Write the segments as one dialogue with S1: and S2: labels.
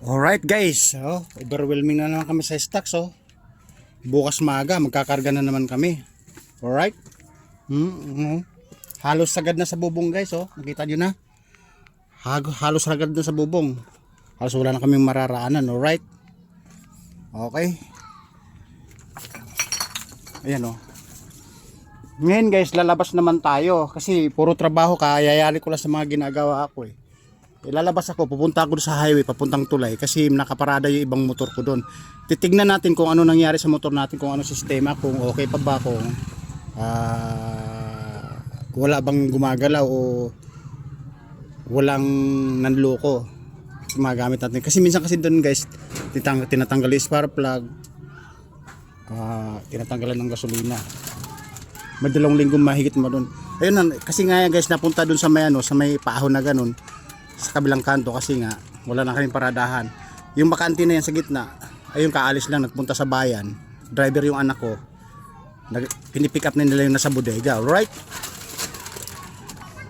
S1: Alright guys, overwhelming na naman kami sa stocks. Bukas maaga magkakarga na naman kami. Alright. Halos sagad na sa bubong guys. Nakita nyo na. Halos sagad na sa bubong. Halos wala na kaming mararaanan. Alright. Okay. Ayan Ngayon guys, lalabas naman tayo. Kasi puro trabaho, kayayari ko lang sa mga ginagawa ko Lalabas ako, pupunta ako sa highway, papuntang Tulay kasi nakaparada yung ibang motor ko doon. Titignan natin kung ano nangyari sa motor natin, kung ano sistema, kung okay pa ba, kung wala bang gumagalaw o walang nanloko sa mga gamit natin. Kasi minsan kasi doon guys, tinatanggal yung spark plug, tinatanggalan ng gasolina. Madalawang linggo mahigit mo doon. Ayun kasi nga guys, napunta doon sa may paahon na ganun sa kabilang kanto kasi nga wala na kaming paradahan. Yung bakante na yan sa gitna, ayun kaalis lang, nagpunta sa bayan. Driver yung anak ko, pinipick up na nila yung nasa bodega. Alright,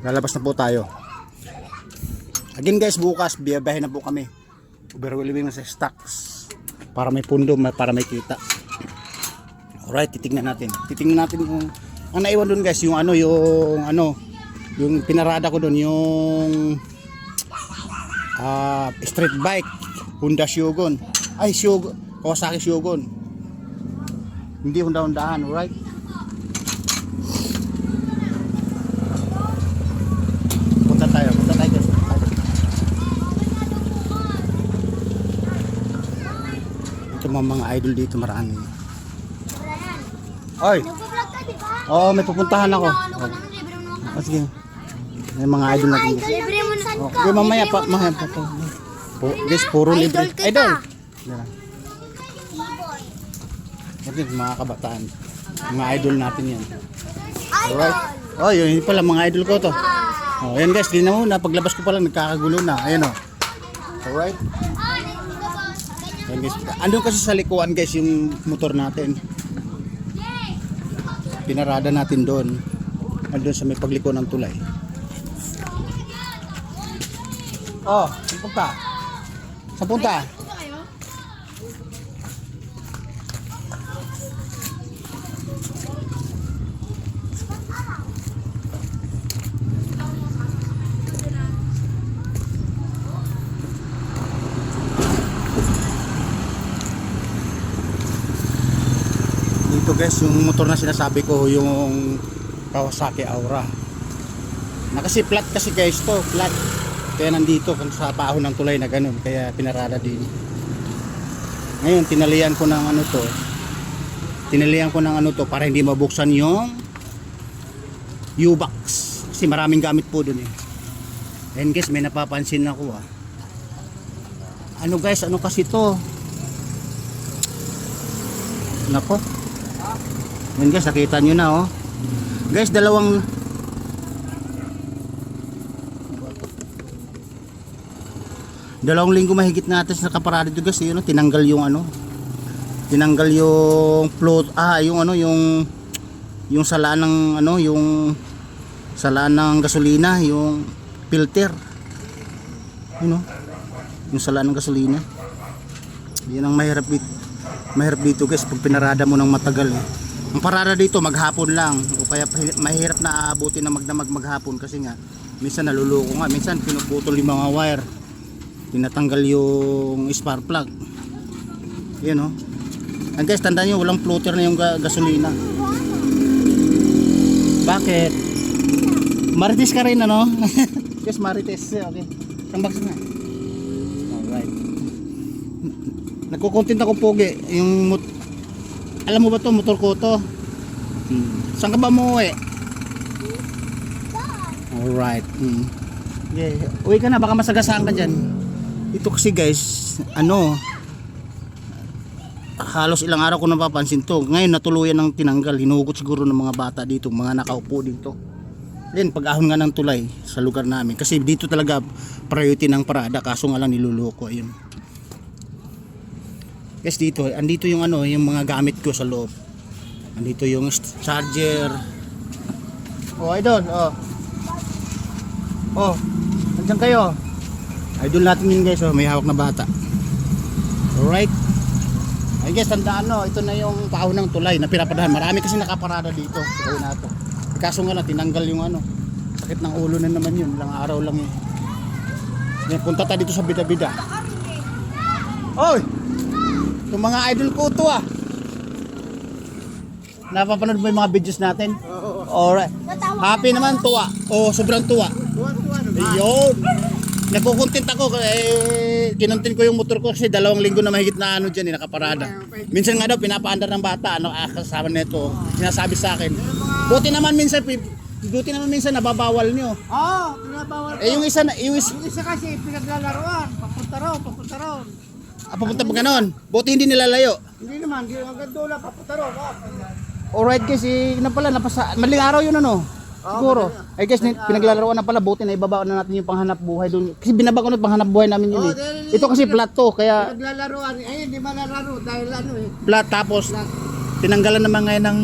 S1: lalabas na po tayo again guys. Bukas biyabahin na po kami, overwhelming na sa stocks para may pundo, para may kita. Alright, titingnan natin kung ang naiwan doon guys, yung yung pinarada ko doon, yung street bike Honda Shogun, Kawasaki Shogun, hindi Honda-Hondahan. Alright, punta tayo guys. Ito mga idol dito, marami. Oy, may pupuntahan ako. Sige, may mga idol natin. Okay, mamaya pa. Guys, puro libre. Idol. Yan, mga kabataan. Mga idol natin yan. Alright. Yun pala mga idol ko to. Yan guys, di na muna. Paglabas ko pala, nagkakagulo na. Ayan Alright. Yan guys. Andun kasi sa likuan guys, yung motor natin. Pinarada natin doon. Andun sa may pagliko ng Tulay. Saan punta? Dito guys, yung motor na sinasabi ko, yung Kawasaki Aura. Kasi flat kasi guys to, flat. Kaya nandito sa paahon ng Tulay na ganun, kaya pinarada din. Ngayon tinalian ko ng para hindi mabuksan yung U-box kasi maraming gamit po dun And guys, may napapansin ako guys, kasi to nako. Yan guys, nakita nyo na guys, dalawang linggo mahigit natin sa nakaparada dito guys. Tinanggal yung float, yung salaan ng yung salaan ng gasolina, yung filter, yung salaan ng gasolina. Yan ang mahirap dito guys, pag pinarada mo ng matagal ang parada dito maghapon lang, o kaya mahirap na aabutin na magdamag maghapon kasi nga minsan naluloko nga, minsan pinuputol yung mga wire, tinatanggal yung spark plug. Yan And guys, tandaan nyo, walang floater na yung gasolina. Bakit? Marites ka rin Yes, marites. Okay, tambak na. Alright, nagkukontent ako pogi. Alam mo ba to, motor ko to. Saan ka ba umuwi? Alright. Uwi ka na, baka masagasaan ka dyan. Ito kasi guys, halos ilang araw ko napapansin to. Ngayon natuluyan ng tinanggal. Hinugot siguro ng mga bata dito, mga nakaupo dito. Then pag-ahon nga ng Tulay sa lugar namin, kasi dito talaga priority ng parada, kaso nga lang niluloko. Ayun guys, dito andito yung yung mga gamit ko sa loob. Andito yung charger. Idol, nandiyan kayo. Idol natin yun guys, may hawak na bata. Alright. Ay guys, tandaan no, ito na yung paahon ng tulay na pinapadahan. Marami kasi nakaparada dito. Gawin natin. Kaso nga lang, tinanggal yung ano. Sakit ng ulo na naman yun. Ilang araw lang eh. Yan, punta tayo dito sa bida-bida. Oy! Itong mga idol ko to ah. Napapanood mo yung mga videos natin? Alright. Happy naman, tuwa. O, sobrang tuwa. Ayun. Nakukontent ako kinontent ko yung motor ko kasi 2 linggo na mahigit na ano dyan nakaparada. Minsan nga daw pinapaandar ng bata kasama nito. Sinasabi sa akin. Buti naman minsan nababawal nyo.
S2: Pinabawal.
S1: Yung isa
S2: Yung isa kasi pinaglalaroan. Papunta ron.
S1: papunta pa ganon. Buti hindi nilalayo.
S2: Hindi naman, hanggang doon lang, papunta ron.
S1: Alright guys, maling araw yun ano. Siguro. Ay guys, pinaglalaroan na pala, buti na ibaba na natin yung panghanap buhay doon. Kasi binaba ko na panghanap buhay namin yun eh. Ito kasi flat to, kaya
S2: Pinaglalaroan, hindi malalaro dahil ano eh.
S1: flat tapos tinanggalan naman ngayon ng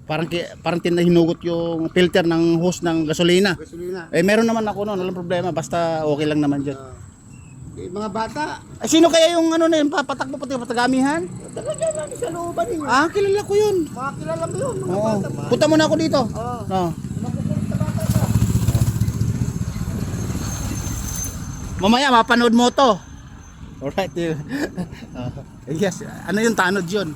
S1: parang hinugot yung filter ng hose ng gasolina.
S2: Gasolina.
S1: Meron naman ako noon, walang problema, basta okay lang naman dyan.
S2: Mga bata,
S1: Sino kaya yung na yun, papatakbo pati patagamihan?
S2: talaga lang sa looban ninyo.
S1: Kilala ko yun.
S2: Mga kilala mo yun, mga
S1: Oo.
S2: bata pa.
S1: Punta muna ako dito.
S2: Oo.
S1: No.
S2: Makukulit sa bata ka.
S1: Mamaya mapanood mo to. Alright. Yes, ano yung tanod yun?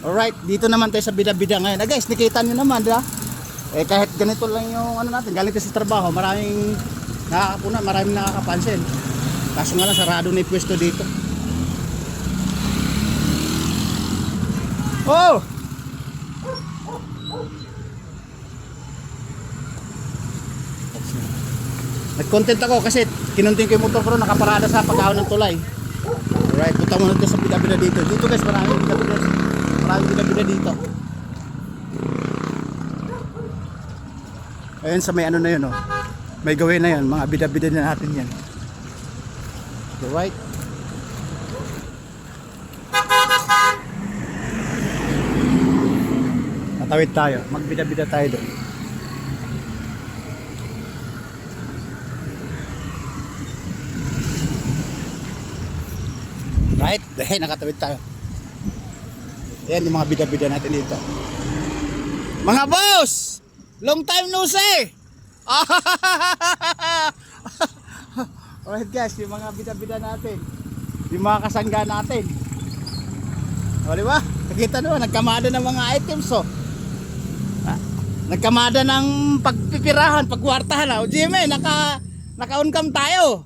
S1: Alright, dito naman tayo sa bida-bida ngayon. Guys, nakita nyo naman, diba? Kahit ganito lang yung natin, galing tayo sa trabaho, maraming nakakapansin. Kaso nga lang, sarado na yung pwesto dito. Oh! Nag-content ako kasi kinunting ko yung motor ko nakaparada sa pag-ahon ng tulay. Alright, punta muna tayo sa bida-bida dito. Dito guys, maraming bida-bida dito. Ayun sa may ano na yun oh. May gawin na yun, mga bida-bida na natin yan. Alright. Tatawid tayo, magbida-bida tayo doon. Right? Dahil nakatawid tayo. Ayan yung mga bida-bida natin dito. Mga boss! Long time no see! Alright guys, yung mga bida-bida natin. Yung mga kasangga natin. O diba? Nakita nyo, nagkamada ng mga items oh. Nagkamada ng pagpipirahan, pagkwartahan oh. Jimmy, naka-on cam tayo.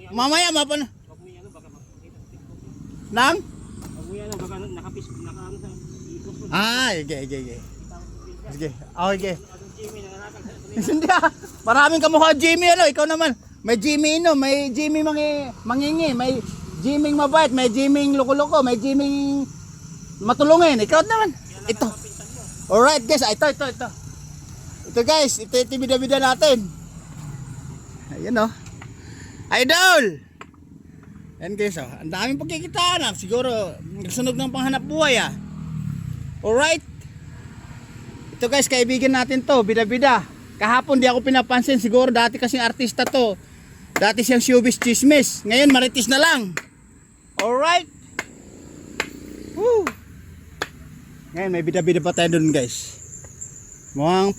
S1: Mamaya mapan... Nang? Sige. Sige. Okay. Hindi ah. Maraming kamukha Jimmy ano, ikaw naman. May Jimmy may Jimmy mangingi, may Jimmy mabait, may Jimmy loko-loko, may Jimmy matulungin. Ikaw naman. Ito. Alright guys, ito. Ito guys, ito yung bida-bida natin. Ayan oh. Idol! Yan guys oh, ang daming pagkikitaan ah. Siguro nagsunog ng panghanap buhay ah. Alright. Ito guys, kaibigan natin to, bida-bida. Kahapon di ako pinapansin, siguro dati kasing artista to. Dati siyang showbiz chismis, ngayon maritis na lang. Alright. Woo. Ngayon may bida-bida pa tayo dun guys. Mukhang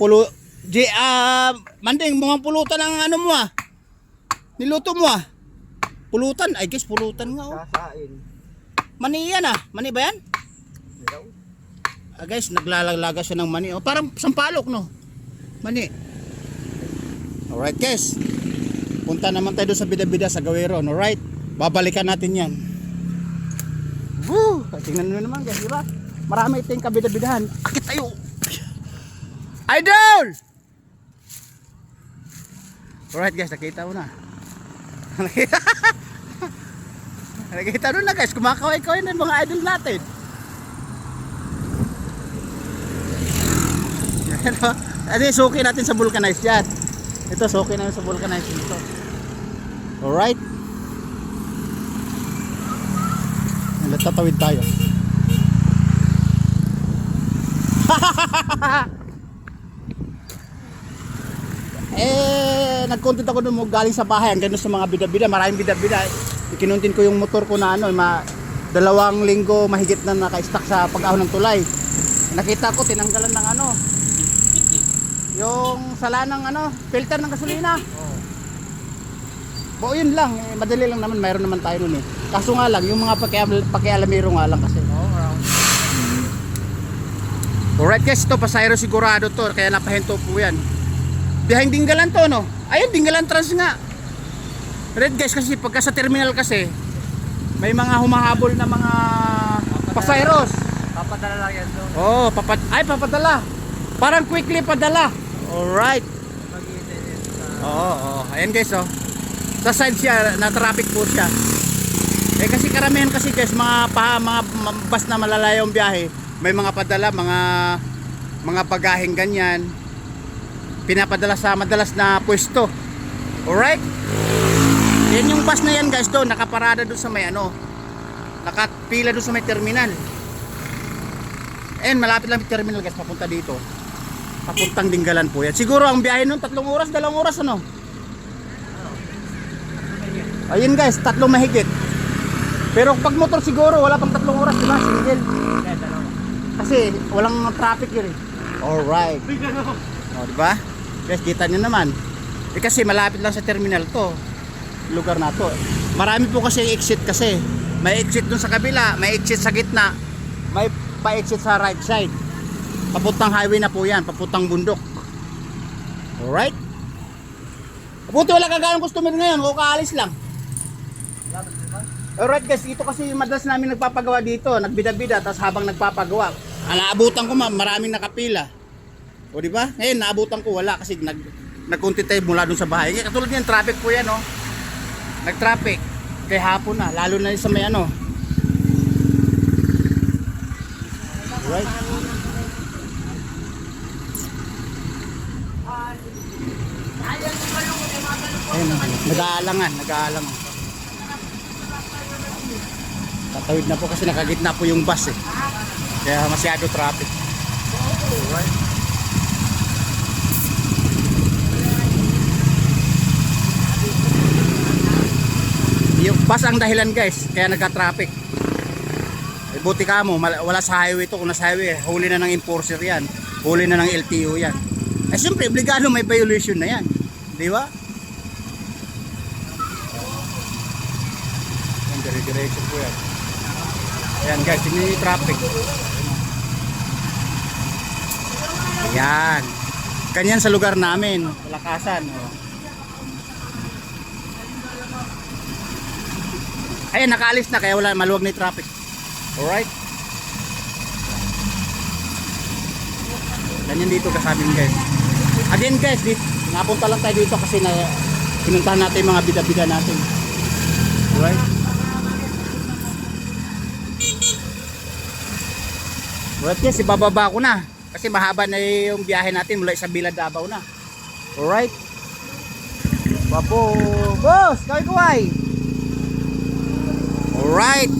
S1: Manding, mukhang pulutan ang ano mo ah. Niluto mo ah. Pulutan, I guess pulutan nga oh.
S2: Kasain.
S1: Mani yan ah, mani ba yan? Guys, naglalaglaga siya ng mani oh. Parang sampalok no. Mani. Alright guys. Punta naman tayo doon sa bida-bida sa Gawero, alright? Babalikan natin yan. Woo! Tingnan nyo naman guys, di ba? Marami tayong kabida-bidahan. Akit tayo! Idol! Alright guys, nakita mo na. Nakita nyo na guys, kumakaway-kaway na yung mga idol natin. Ito suki natin sa vulcanize yan. Ito suki natin sa vulcanize dito. Alright. Tatawid tayo. Nag-content ako doon galing sa bahay hanggang sa mga bida-bida. Maraming bida-bida. Ikinuntin ko yung motor ko na ano, 2 linggo mahigit na naka-stack sa pag-ahon ng tulay. Nakita ko tinanggalan ng ano, yung sala ng ano, filter ng gasolina. Oo. Yun lang, madali lang naman, mayroon naman tayo nun eh. Kaso nga lang, yung mga pakialamero nga lang kasi. Alright guys, ito pasayro sigurado to, kaya napahinto po yan. Behind Dingalan to, no? Ayun, Dingalan Trans nga. Red guys, kasi pagka sa terminal kasi, may mga humahabol na mga pasayros.
S2: Papadala lang yan doon.
S1: Oh, papadala. Parang quickly padala. Alright. Oo. Ayan guys, oh. Sa side siya, na traffic po siya. Eh kasi karamihan kasi guys, mga bus na malalayong biyahe, may mga padala, mga bagaheng ganyan. Pinapadala sa madalas na pwesto. Alright? Yan yung bus na yan guys doon, nakaparada doon sa may ano. Nakapila doon sa may terminal. And malapit lang yung terminal guys, papunta dito. Papuntang Dingalan po yan. Siguro ang biyahe nun 3 oras, 2 oras ano. Ayun guys, 3 mahigit. Pero pag motor siguro wala pang 3 oras, di ba? Single. Kasi walang traffic yun eh. Alright. O, di ba? Guys, kita nyo naman. Eh kasi malapit lang sa terminal to. Lugar na to. Marami po kasi exit kasi. May exit dun sa kabila, may exit sa gitna, may pa-exit sa right side. Papuntang highway na po yan, papuntang bundok. Alright? Buti wala kagayang customer ngayon, o kaalis lang. Alright guys, ito kasi madalas namin nagpapagawa dito, nagbida-bida, tapos habang nagpapagawa, naabutan ko maraming nakapila. O di ba? Ngayon naabutan ko wala kasi nagkunti tayo mula dun sa bahay. Ngayon, katulad niyan, traffic po yan, oh. Nag-traffic. Kaya hapon na, lalo na sa may ano. Alright. Ayun, nag-aalangan. Tatawid na po kasi nakagitna po yung bus eh. Kaya masyado traffic. Alright. Yung bus ang dahilan guys, kaya nagka-traffic. Eh, buti ka mo, wala sa highway to. Kung nasa highway, huli na ng enforcer yan. Huli na ng LTO yan. Eh siyempre, obligado may violation na yan. Di ba? Yan, dire-diretso po yan. Ayan guys, tingnan yung traffic. Ayan. Ganyan sa lugar namin, Lakasan. Oh. Ayan, nakaalis na kaya wala, maluwag na yung traffic. Alright. Ganyan dito kasabing guys. Again guys, napunta lang tayo dito kasi pinuntahan natin yung mga bida-bida natin. Alright. Alright guys, ibababa ko na. Kasi mahaba na yung biyahe natin mula Isabela, Davao na. Alright. Babo. Boss, kaway-kaway. Alright.